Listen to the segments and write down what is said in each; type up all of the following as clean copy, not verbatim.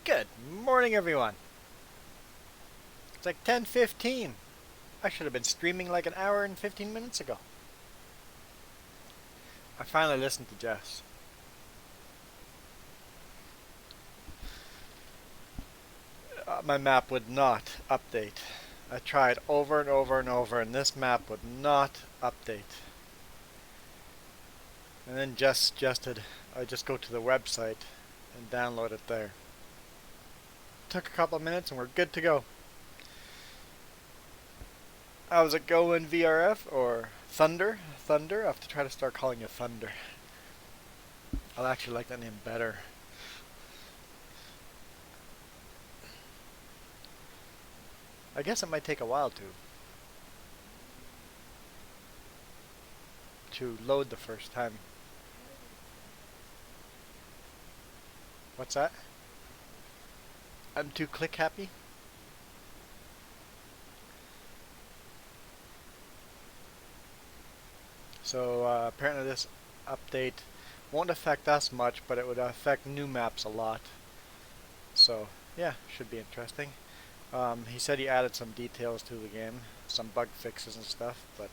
Good morning, everyone. It's like 10:15. I should have been streaming like an hour and 15 minutes ago. I finally listened to Jess. My map would not update. I tried over and over and over, and this map would not update. And then Jess suggested I just go to the website and download it there. Took a couple of minutes and we're good to go. How's it going, VRF or Thunder? Thunder? I have to try to start calling you Thunder. I'll actually like that name better. I guess it might take a while to load the first time. What's that? I'm too click happy. So apparently this update won't affect us much, but it would affect new maps a lot. So yeah, should be interesting. He said he added some details to the game, some bug fixes and stuff, but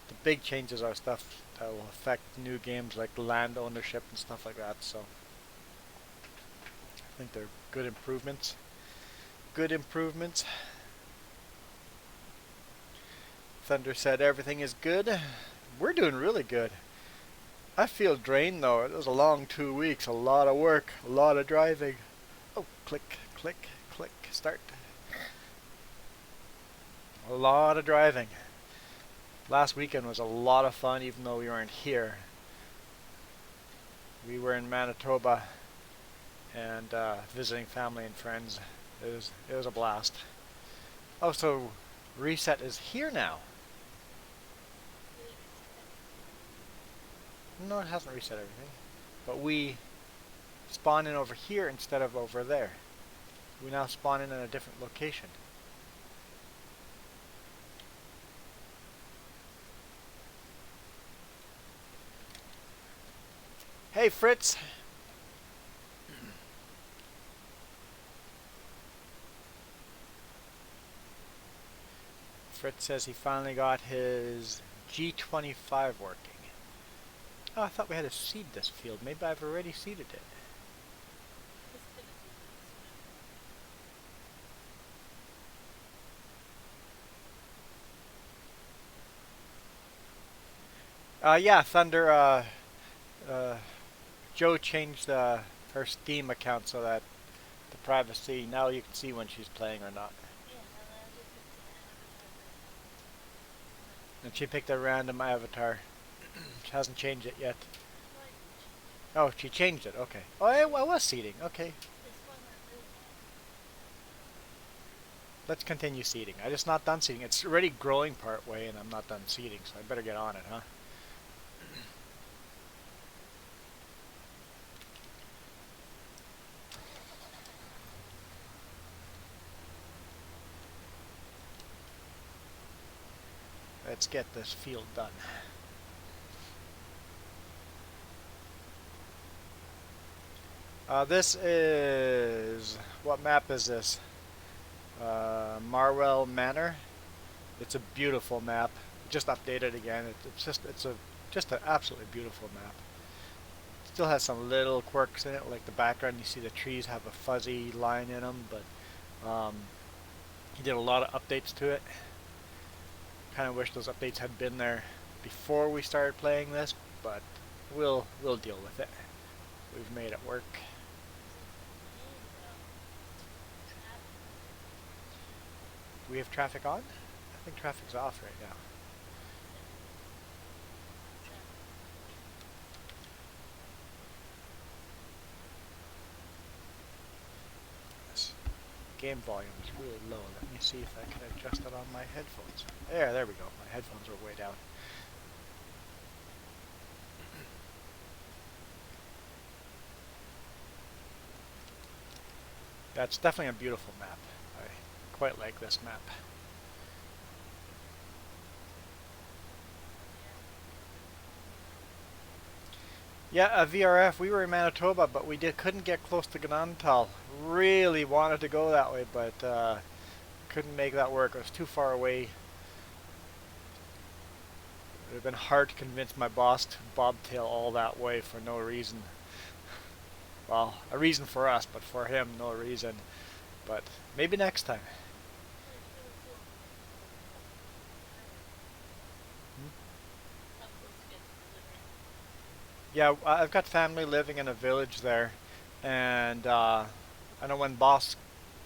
the big changes are stuff that will affect new games like land ownership and stuff like that. So I think they're good improvements. Good improvements. Thunder said everything is good. We're doing really good. I feel drained though. It was a long 2 weeks, a lot of work, a lot of driving. Oh, click, click, click, start. A lot of driving. Last weekend was a lot of fun even though we weren't here. We were in Manitoba and visiting family and friends. It was a blast. Oh, so Reset is here now. No, it hasn't reset everything. But we spawn in over here instead of over there. We now spawn in a different location. Hey, Fritz! Fritz says he finally got his G25 working. Oh, I thought we had to seed this field. Maybe I've already seeded it. Yeah, Thunder, Joe changed her Steam account so that the privacy, now you can see when she's playing or not. And she picked a random avatar. She hasn't changed it yet. Oh, she changed it, okay. Oh, I was seeding, okay. Let's continue seeding. I'm just not done seeding. It's already growing part way and I'm not done seeding, so I better get on it, huh? Let's get this field done. This is... What map is this? Marwell Manor. It's a beautiful map. Just updated again. Just an absolutely beautiful map. Still has some little quirks in it, like the background. You see the trees have a fuzzy line in them, but he did a lot of updates to it. Kind of wish those updates had been there before we started playing this, but we'll deal with it. We've made it work. We have traffic on? I think traffic's off right now. This game volume is really low. Let me see if I can adjust it on my headphones. There we go. My headphones are way down. That's definitely a beautiful map. I quite like this map. Yeah, a VRF. We were in Manitoba, but we couldn't get close to Ganantal. Really wanted to go that way, but couldn't make that work. It was too far away. It would have been hard to convince my boss to bobtail all that way for no reason. Well, a reason for us, but for him, no reason. But maybe next time. Hmm? Yeah, I've got family living in a village there, and I know when boss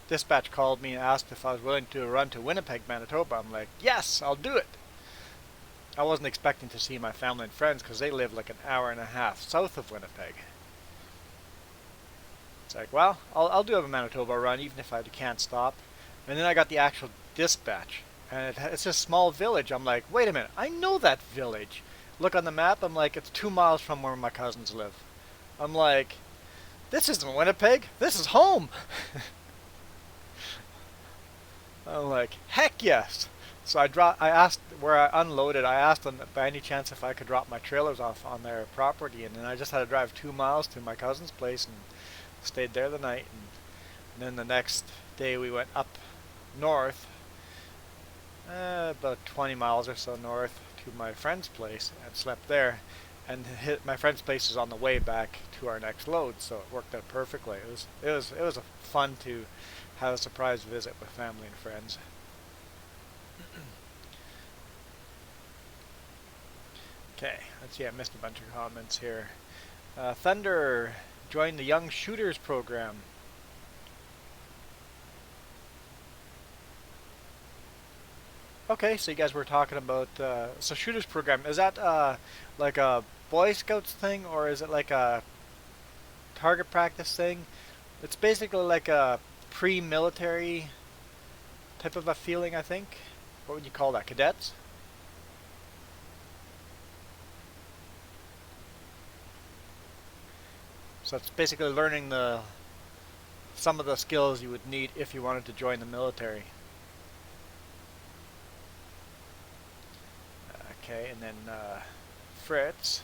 dispatch called me and asked if I was willing to run to Winnipeg, Manitoba, I'm like, yes, I'll do it. I wasn't expecting to see my family and friends because they live like an hour and a half south of Winnipeg. It's like, well, I'll do a Manitoba run even if I can't stop. And then I got the actual dispatch, and it's a small village. I'm like, wait a minute, I know that village. Look on the map, I'm like, it's 2 miles from where my cousins live. I'm like, this isn't Winnipeg, this is home. I'm like, heck yes. So I asked where I unloaded. I asked them by any chance if I could drop my trailers off on their property, and then I just had to drive 2 miles to my cousin's place and stayed there the night. And then the next day we went up north, about 20 miles or so north to my friend's place and slept there. And my friend's place is on the way back to our next load, so it worked out perfectly. It was a fun to have a surprise visit with family and friends. Okay, let's see. I missed a bunch of comments here. Thunder joined the Young Shooters program. Okay, so you guys were talking about so shooters program. Is that like a Boy Scouts thing, or is it like a target practice thing? It's basically like a pre-military type of a feeling, I think. What would you call that? Cadets? So it's basically learning the some of the skills you would need if you wanted to join the military. Okay, and then Fritz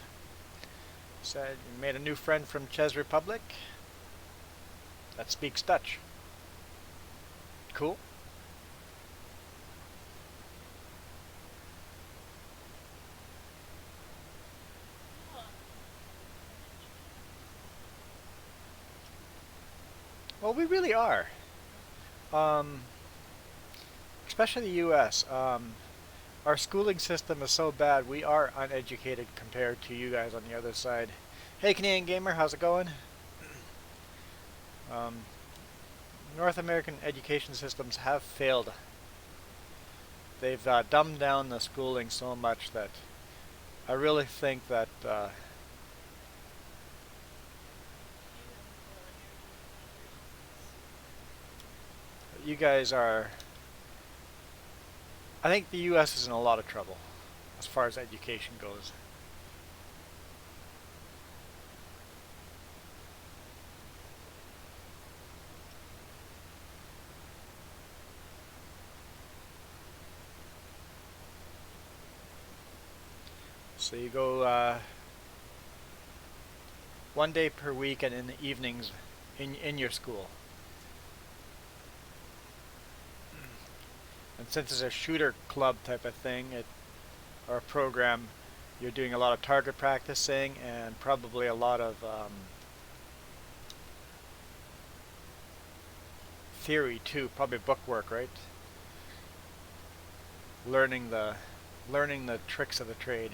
said you made a new friend from Czech Republic that speaks Dutch. Cool. Well, we really are. Um, Especially the U.S. Our schooling system is so bad, we are uneducated compared to you guys on the other side. Hey, Canadian Gamer, how's it going? Um, North American education systems have failed. They've dumbed down the schooling so much that I really think that you guys are. I think the U.S. is in a lot of trouble as far as education goes. So you go 1 day per week and in the evenings in your school. And since it's a shooter club type of thing, or a program, you're doing a lot of target practicing and probably a lot of theory too, probably book work, right? Learning the tricks of the trade.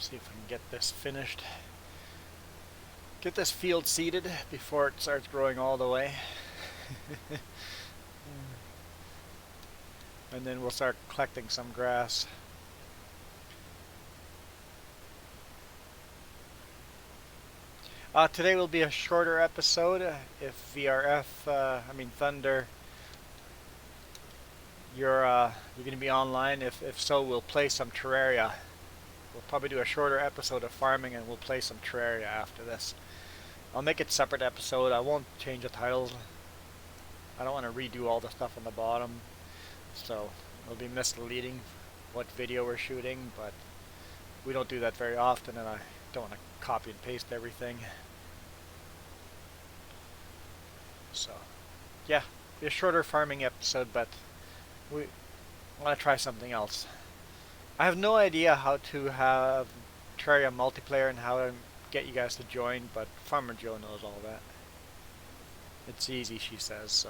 See if we can get this finished. Get this field seeded before it starts growing all the way. And then we'll start collecting some grass. Today will be a shorter episode. If VRF, Thunder, you're going to be online. If so, we'll play some Terraria. We'll probably do a shorter episode of farming, and we'll play some Terraria after this. I'll make it separate episode. I won't change the titles. I don't want to redo all the stuff on the bottom, so it'll be misleading what video we're shooting, but we don't do that very often, and I don't want to copy and paste everything. So, yeah, be a shorter farming episode, but we want to try something else. I have no idea how to have Terraria multiplayer and how to get you guys to join, but Farmer Joe knows all that. It's easy, she says, so.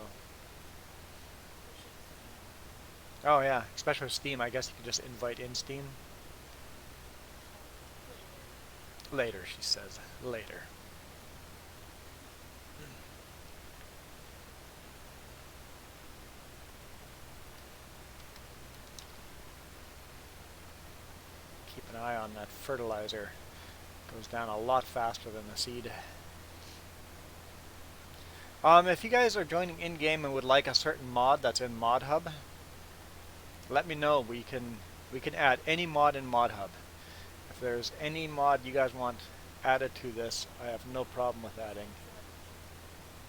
Oh yeah, especially with Steam, I guess you can just invite in Steam. Later, she says. Later. Keep an eye on that fertilizer. Goes down a lot faster than the seed. If you guys are joining in-game and would like a certain mod that's in Mod Hub, let me know. We can add any mod in Mod Hub. If there's any mod you guys want added to this, I have no problem with adding.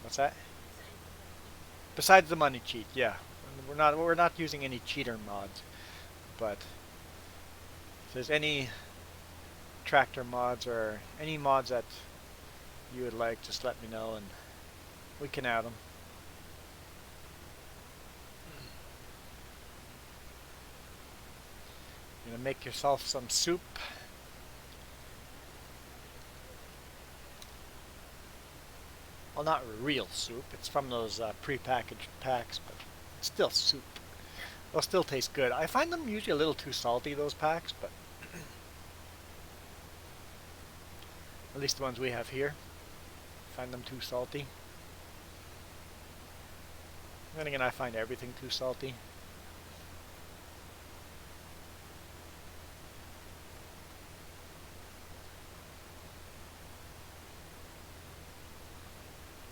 What's that? Besides the money cheat, yeah. We're not using any cheater mods. But if there's any tractor mods or any mods that you would like, just let me know and we can add them. You're gonna make yourself some soup. Well, not real soup. It's from those pre-packaged packs, but it's still soup. They'll still taste good. I find them usually a little too salty, those packs, but at least the ones we have here. Find them too salty. Then again, I find everything too salty.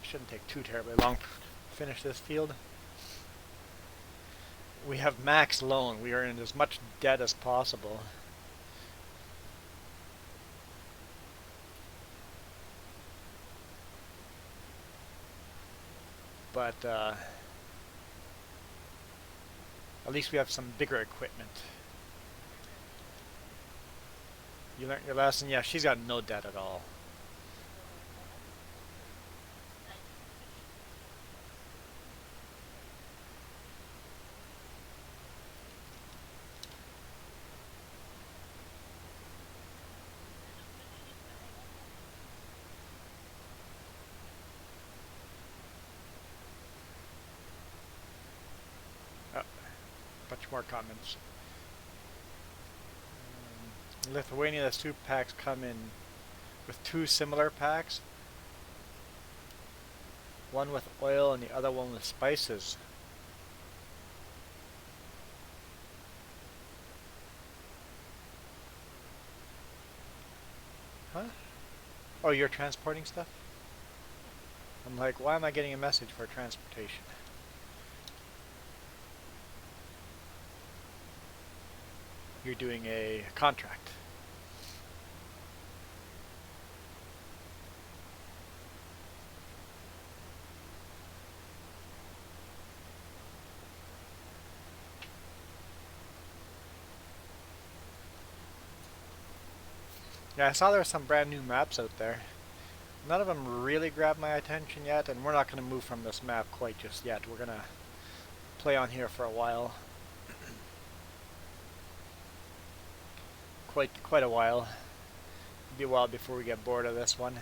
Shouldn't take too terribly long to finish this field. We have max loan. We are in as much debt as possible. But at least we have some bigger equipment. You learned your lesson? Yeah, she's got no debt at all. Bunch more comments. Lithuania, the soup packs come in with two similar packs. One with oil and the other one with spices. Huh? Oh, you're transporting stuff? I'm like, why am I getting a message for transportation? You're doing a contract. Yeah, I saw there were some brand new maps out there. None of them really grabbed my attention yet, and we're not going to move from this map quite just yet. We're going to play on here for a while. Quite a while. It'll be a while before we get bored of this one.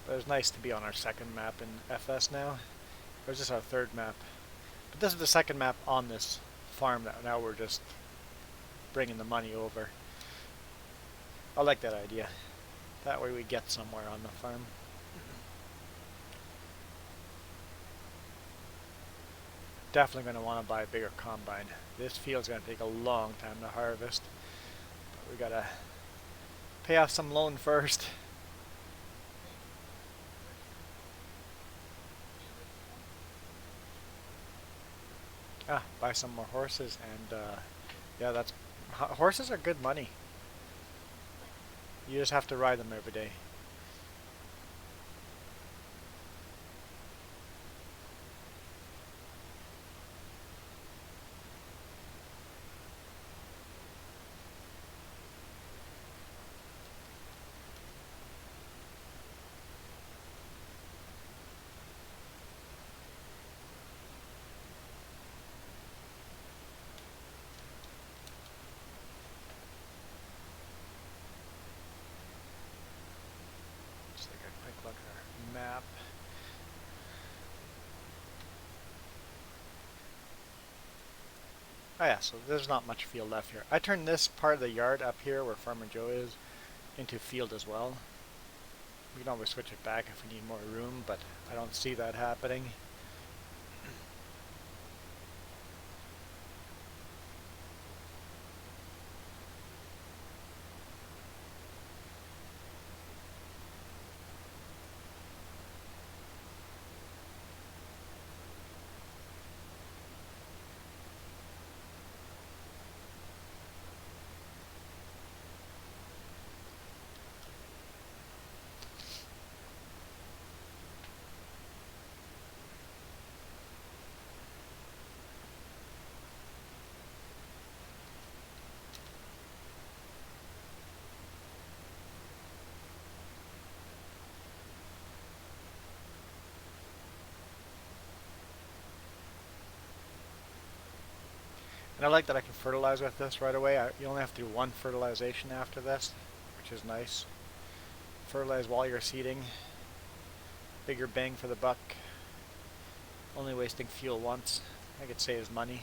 But it's nice to be on our second map in FS now. Or is this our third map? But this is the second map on this farm that now we're just bringing the money over. I like that idea. That way we get somewhere on the farm. definitely going to want to buy a bigger combine. This field's going to take a long time to harvest, but we got to pay off some loan first. Buy some more horses, and yeah, horses are good money. You just have to ride them every day. Just take a quick look at our map. Oh yeah, so there's not much field left here. I turned this part of the yard up here where Farmer Joe is into field as well. We can always switch it back if we need more room, but I don't see that happening. And I like that I can fertilize with this right away. You only have to do one fertilization after this, which is nice. Fertilize while you're seeding. Bigger bang for the buck. Only wasting fuel once. I think it saves money.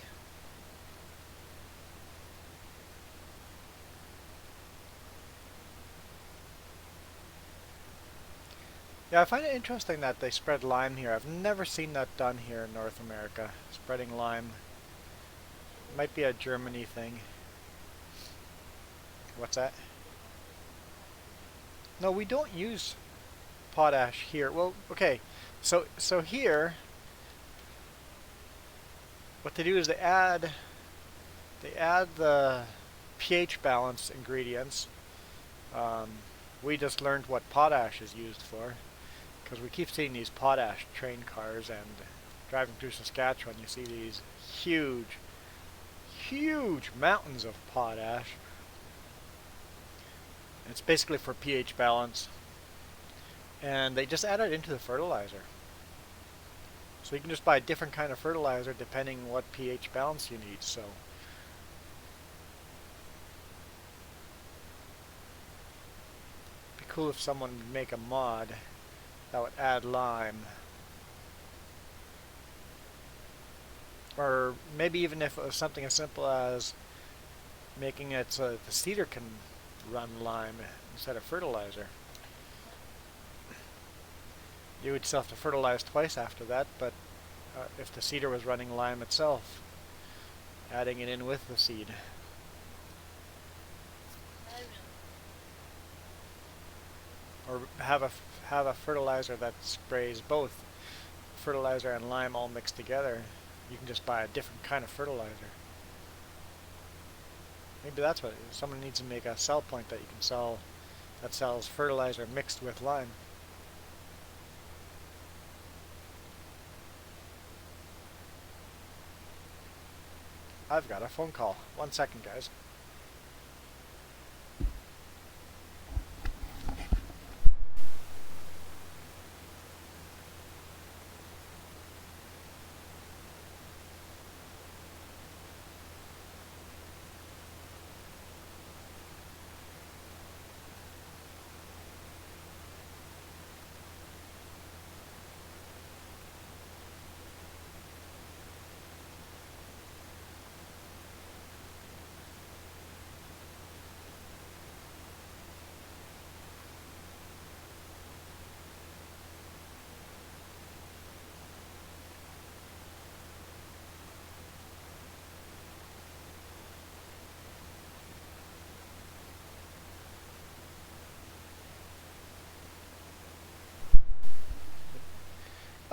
Yeah, I find it interesting that they spread lime here. I've never seen that done here in North America. Spreading lime. Might be a Germany thing. What's that? No, we don't use potash here. Well, okay. So here, what they do is they add the pH balance ingredients. We just learned what potash is used for, because we keep seeing these potash train cars, and driving through Saskatchewan you see these huge mountains of potash. It's basically for pH balance, and they just add it into the fertilizer. So you can just buy a different kind of fertilizer depending what pH balance you need. So it'd be cool if someone would make a mod that would add lime. Or maybe even if it was something as simple as making it so that the seeder can run lime instead of fertilizer. You would still have to fertilize twice after that, but if the seeder was running lime itself, adding it in with the seed. Or have a fertilizer that sprays both fertilizer and lime all mixed together. You can just buy a different kind of fertilizer. Maybe that's what it is. Someone needs to make a sell point that you can sell that sells fertilizer mixed with lime. I've got a phone call. 1 second, guys.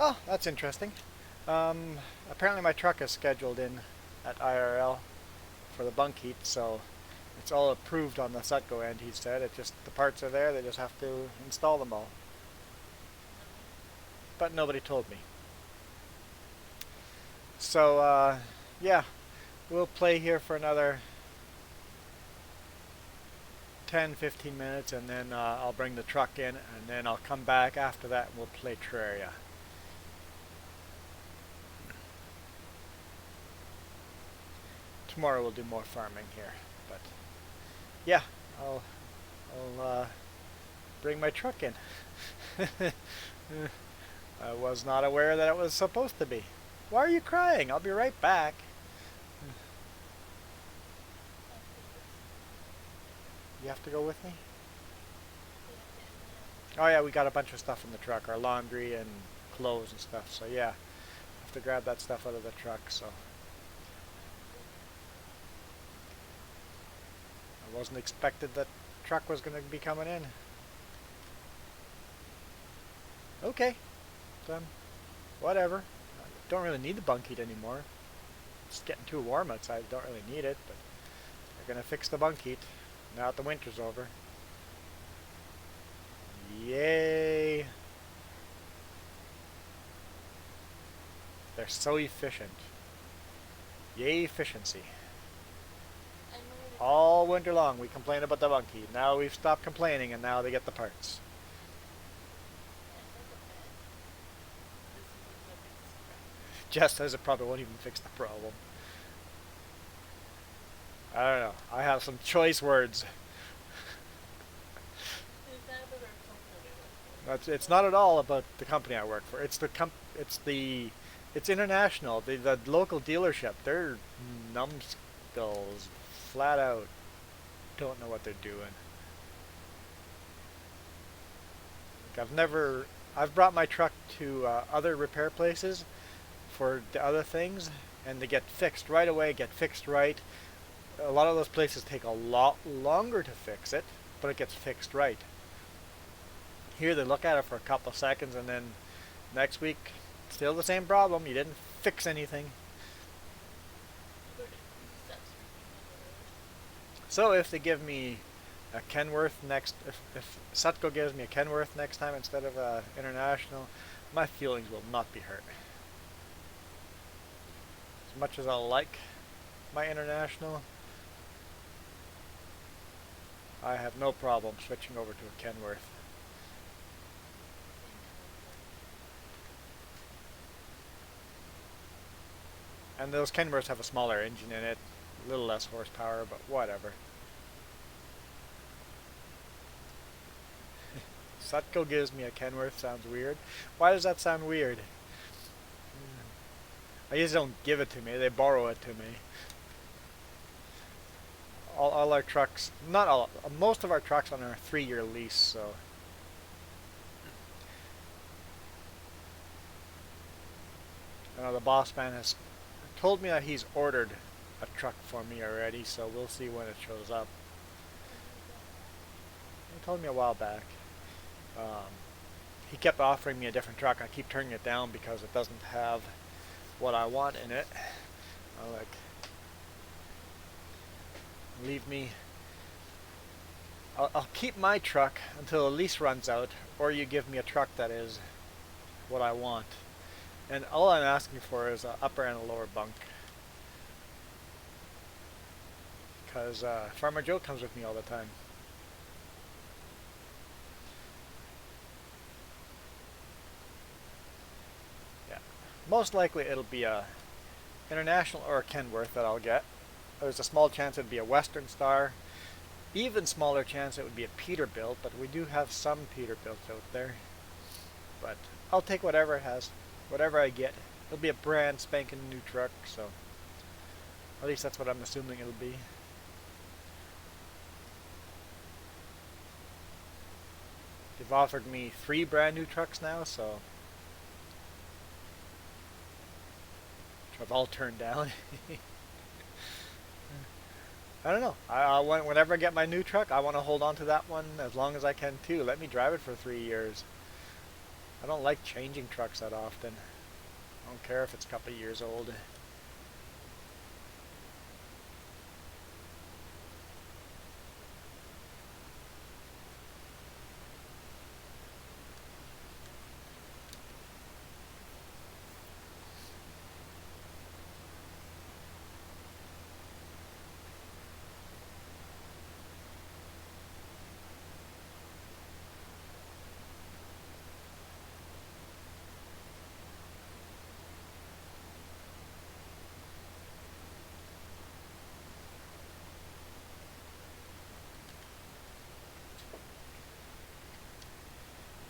Oh, that's interesting. Apparently my truck is scheduled in at IRL for the bunk heat, so it's all approved on the Sutco end, he said. It just, the parts are there, they just have to install them all. But nobody told me. So, yeah, we'll play here for another 10-15 minutes, and then I'll bring the truck in, and then I'll come back after that and we'll play Terraria. Tomorrow we'll do more farming here, but yeah, I'll bring my truck in. I was not aware that it was supposed to be. Why are you crying? I'll be right back. You have to go with me? Oh yeah, we got a bunch of stuff in the truck, our laundry and clothes and stuff, so yeah. Have to grab that stuff out of the truck, so. I wasn't expected that truck was going to be coming in. Okay, then whatever. I don't really need the bunk heat anymore. It's getting too warm outside, don't really need it, but they're going to fix the bunk heat now that the winter's over. Yay! They're so efficient. Yay, efficiency. All winter long we complain about the bunk heat. Now we've stopped complaining and now they get the parts. Jess says it probably won't even fix the problem. I don't know. I have some choice words. It's not at all about the company I work for. It's it's international. The local dealership, they're numbskulls, flat out. Don't know what they're doing. Like I've brought my truck to other repair places for the other things, and they get fixed right away, get fixed right. A lot of those places take a lot longer to fix it, but it gets fixed right. Here they look at it for a couple of seconds, and then next week, still the same problem. You didn't fix anything. So if they give me a Kenworth next, if Sutco gives me a Kenworth next time instead of a International, my feelings will not be hurt. As much as I like my International, I have no problem switching over to a Kenworth. And those Kenworths have a smaller engine in it, a little less horsepower, but whatever. Sutco gives me a Kenworth sounds weird. Why does that sound weird? I just don't give it to me, they borrow it to me. All our trucks, not all, most of our trucks on a 3-year lease, so. I know the boss man has told me that he's ordered a truck for me already, so we'll see when it shows up. He told me a while back. He kept offering me a different truck. I keep turning it down because it doesn't have what I want in it. I'm like, leave me. I'll keep my truck until the lease runs out, or you give me a truck that is what I want. And all I'm asking for is an upper and a lower bunk. Because Farmer Joe comes with me all the time. Yeah. Most likely it'll be a International or a Kenworth that I'll get. There's a small chance it'd be a Western Star. Even smaller chance it would be a Peterbilt, but we do have some Peterbilts out there. But I'll take whatever it has. Whatever I get. It'll be a brand spanking new truck, so at least that's what I'm assuming it'll be. They've offered me 3 brand new trucks now, so which I've all turned down. I don't know. Whenever I get my new truck, I want to hold on to that one as long as I can too. Let me drive it for 3 years. I don't like changing trucks that often. I don't care if it's a couple of years old.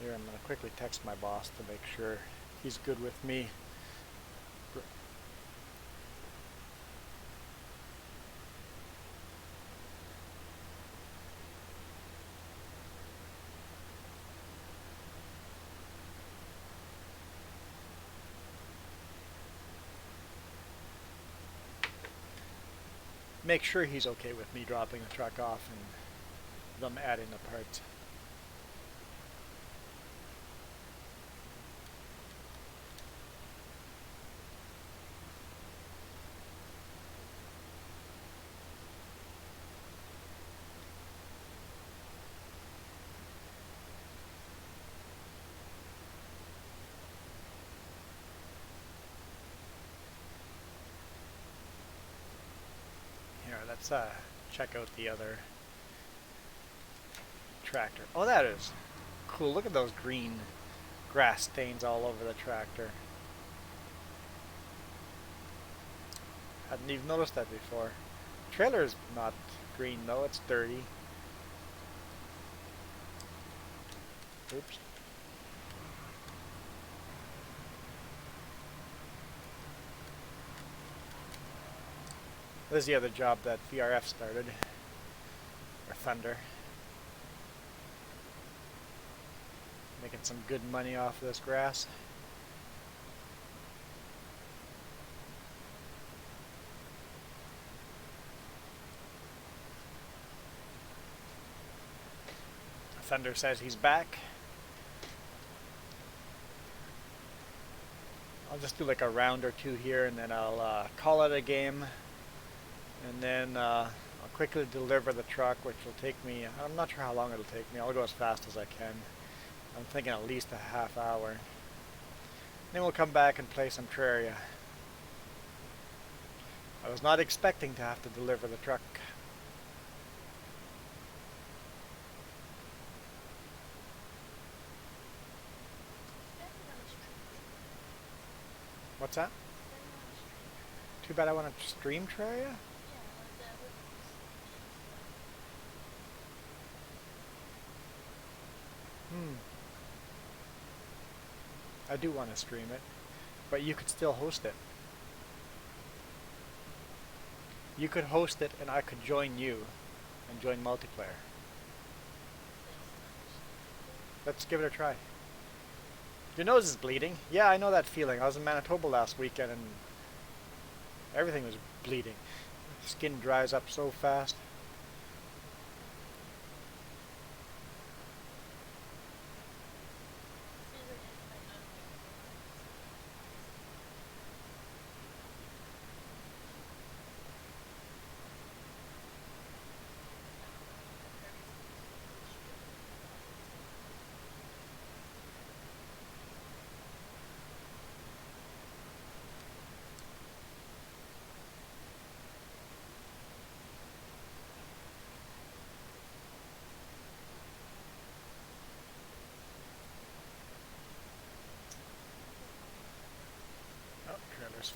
Here, I'm going to quickly text my boss to make sure he's good with me. Make sure he's okay with me dropping the truck off and them adding the parts. Here, let's check out the other tractor. Oh, that is cool. Look at those green grass stains all over the tractor. Hadn't even noticed that before. Trailer's not green though, it's dirty. Oops. This is the other job that VRF started, or Thunder. Making some good money off this grass. Thunder says he's back. I'll just do like a round or two here and then I'll call it a game. And then I'll quickly deliver the truck, which will take me, I'm not sure how long it'll take me. I'll go as fast as I can. I'm thinking at least a half hour. Then we'll come back and play some Terraria. I was not expecting to have to deliver the truck. What's that? Too bad I want to stream Terraria? I do want to stream it, but you could still host it. You could host it and I could join you and join multiplayer. Let's give it a try. Your nose is bleeding. Yeah, I know that feeling. I was in Manitoba last weekend and everything was bleeding. Skin dries up so fast.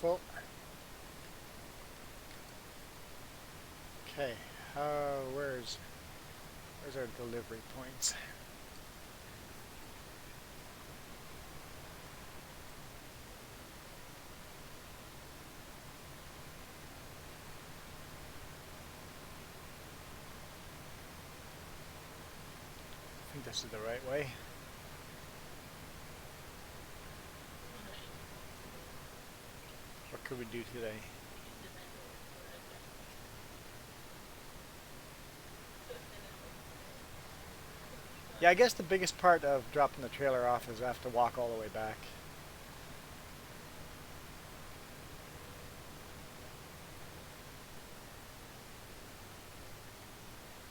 Full. Okay, where's our delivery points? I think this is the right way. What could we do today? Yeah, I guess the biggest part of dropping the trailer off is I have to walk all the way back.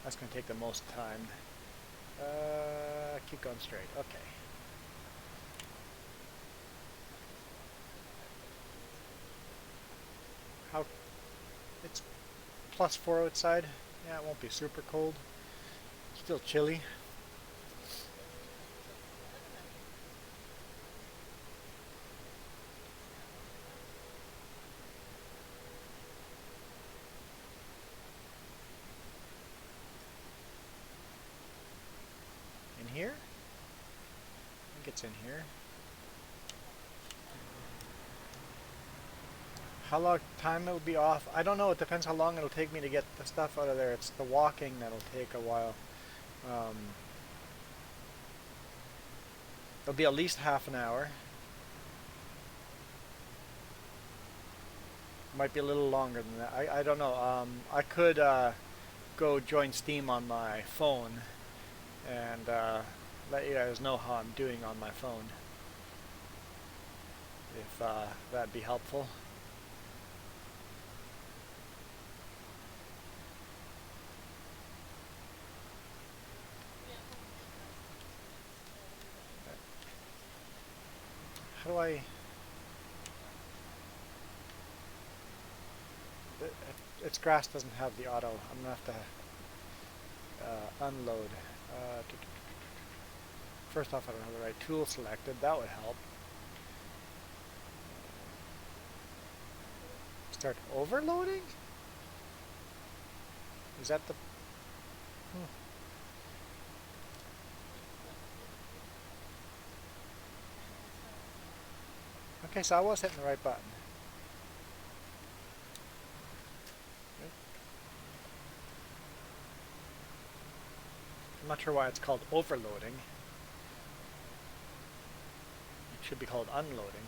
That's going to take the most time. Keep going straight. Okay. How? It's +4 outside. Yeah, it won't be super cold. Still chilly. In here? I think it's in here. How long time it'll be off? I don't know. It depends how long it'll take me to get the stuff out of there. It's the walking that'll take a while. Um, it'll be at least half an hour. Might be a little longer than that. I don't know. I could go join Steam on my phone and let you guys know how I'm doing on my phone. If that'd be helpful. How do I... its grass doesn't have the auto. I'm gonna have to unload. First off, I don't have the right tool selected. That would help. Start overloading? Is that the... Okay, so I was hitting the right button. I'm not sure why it's called overloading. It should be called unloading.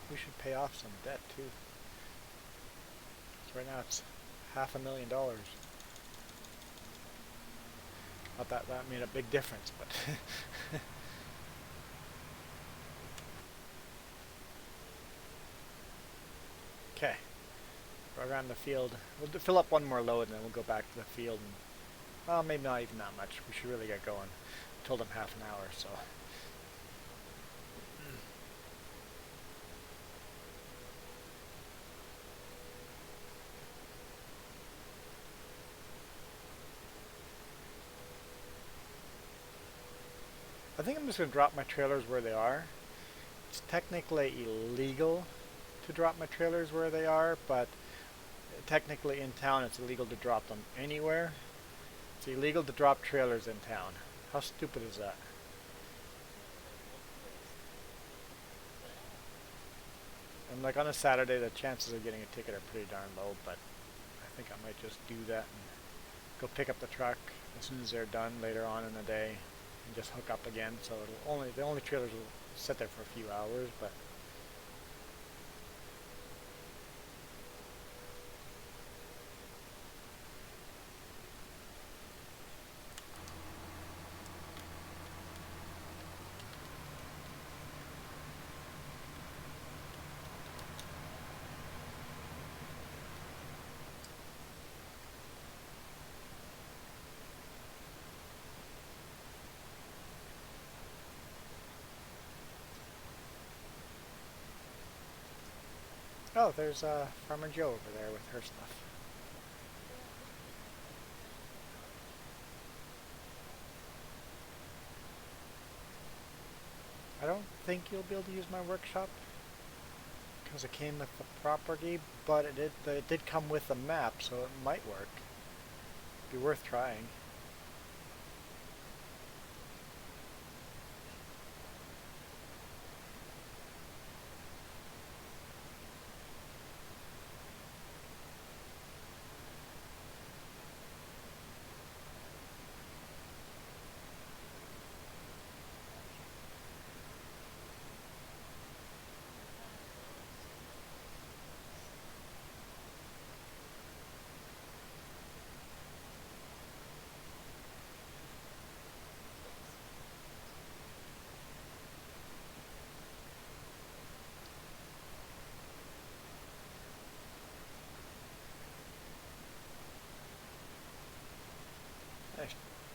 We should pay off some debt too. So right now it's $500,000. Not that that made a big difference, but okay. Around the field. We'll fill up one more load and then we'll go back to the field. And, well, maybe not even that much. We should really get going. I told them half an hour, so. I think I'm just going to drop my trailers where they are. It's technically illegal to drop my trailers where they are, but technically in town it's illegal to drop them anywhere. It's illegal to drop trailers in town. How stupid is that? And like on a Saturday the chances of getting a ticket are pretty darn low, but I think I might just do that and go pick up the truck as soon as they're done later on in the day and just hook up again. So the only trailers will sit there for a few hours, but oh, there's Farmer Joe over there with her stuff. I don't think you'll be able to use my workshop because it came with the property, but it did come with a map, so it might work. Be worth trying.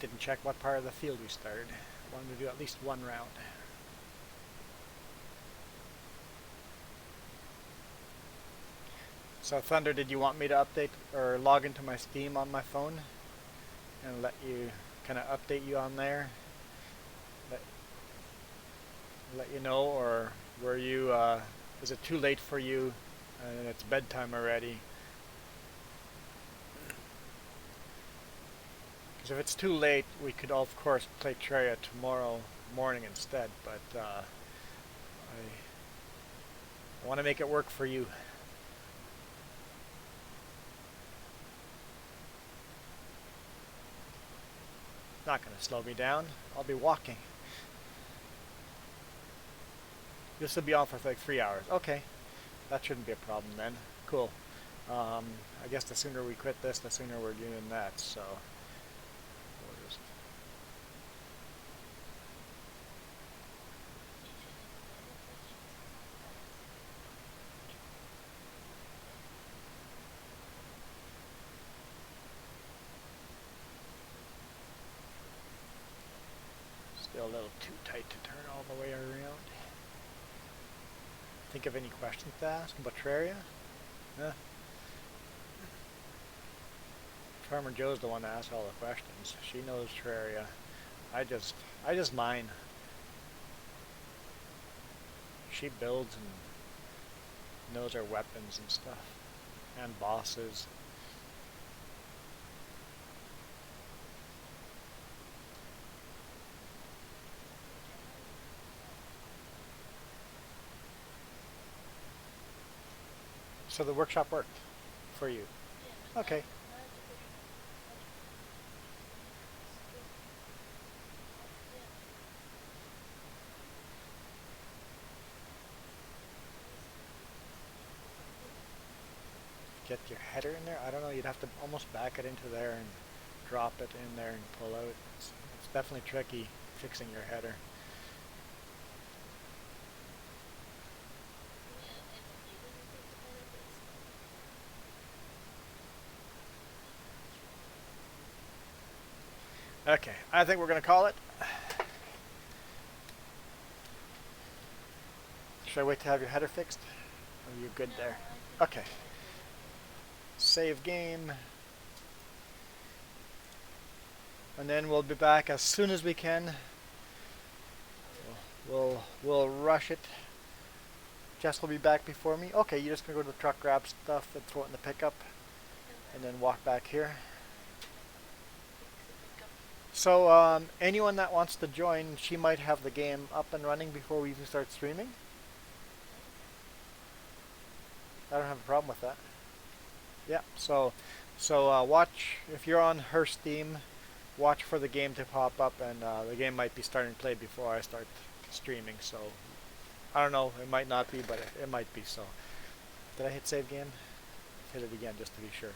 didn't check what part of the field we started. I wanted to do at least one round. So Thunder, did you want me to update or log into my Steam on my phone and let you kind of update you on there? Let you know, or were you, is it too late for you and it's bedtime already? Because if it's too late, we could of course play Terraria tomorrow morning instead, but I want to make it work for you. Not going to slow me down. I'll be walking. This will be on for like 3 hours. Okay, that shouldn't be a problem then. Cool. I guess the sooner we quit this, the sooner we're doing that. So we'll just still a little too tight to turn all the way around. Think of any questions to ask about Terraria? Farmer Joe's the one that asks all the questions. She knows Terraria. I just mine. She builds and knows her weapons and stuff. And bosses. So the workshop worked for you? Okay. Get your header in there? I don't know, you'd have to almost back it into there and drop it in there and pull out. It's definitely tricky fixing your header. Okay, I think we're going to call it. Should I wait to have your header fixed? Are you good there? Okay. Save game. And then we'll be back as soon as we can. We'll rush it. Jess will be back before me. Okay, you're just going to go to the truck, grab stuff, and throw it in the pickup, and then walk back here. So anyone that wants to join, she might have the game up and running before we even start streaming. I don't have a problem with that. Yeah, so watch, if you're on her Steam, watch for the game to pop up, and the game might be starting to play before I start streaming, so I don't know, it might not be, but it might be. So did I hit save game? Hit it again just to be sure.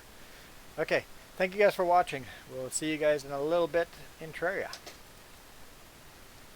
Okay, thank you guys for watching. We'll see you guys in a little bit in Terraria.